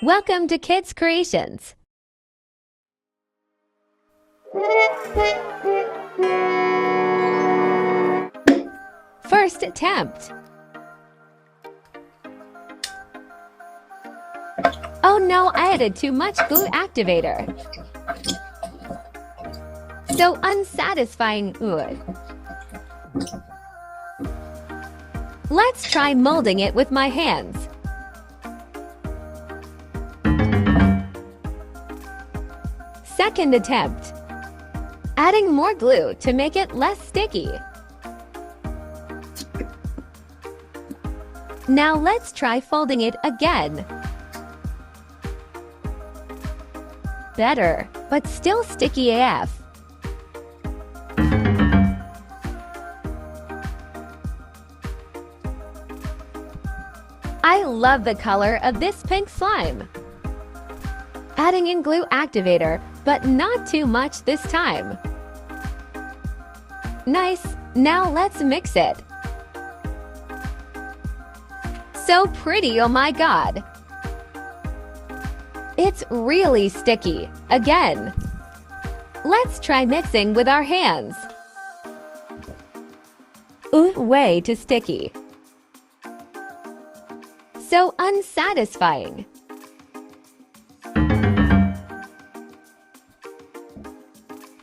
Welcome to Kids Creations. First attempt. Oh no, I added too much glue activator. So unsatisfying. Ugh. Let's try molding it with my hands. Second attempt. Adding more glue to make it less sticky. Now let's try folding it again. Better, but still sticky AF. I love the color of this pink slime. Adding in glue activator, but not too much this time. Nice, now let's mix it. So pretty, oh my god. It's really sticky, again. Let's try mixing with our hands. Ooh, way too sticky. So unsatisfying.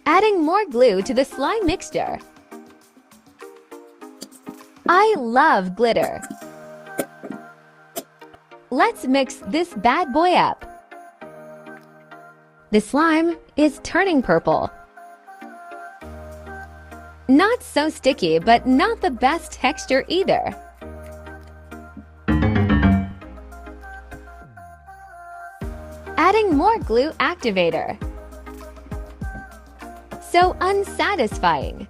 Adding more glue to the slime mixture. I love glitter. Let's mix this bad boy up. The slime is turning purple. Not so sticky, but not the best texture either. Adding more glue activator. So unsatisfying.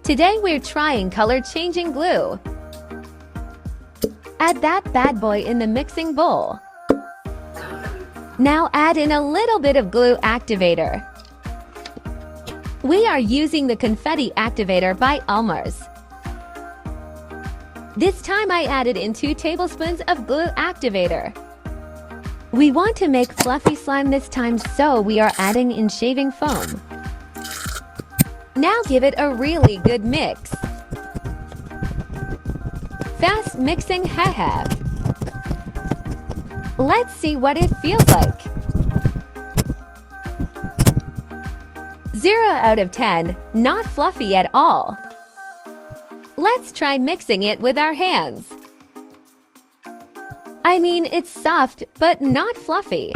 Today we're trying color-changing glue. Add that bad boy in the mixing bowl. Now add in a little bit of glue activator. We are using the confetti activator by Elmer's. This time I added in 2 tablespoons of glue activator. We want to make fluffy slime this time, so we are adding in shaving foam. Now give it a really good mix. Fast mixing, haha. Let's see what it feels like. 0 out of 10, not fluffy at all. Let's try mixing it with our hands. I mean, it's soft, but not fluffy.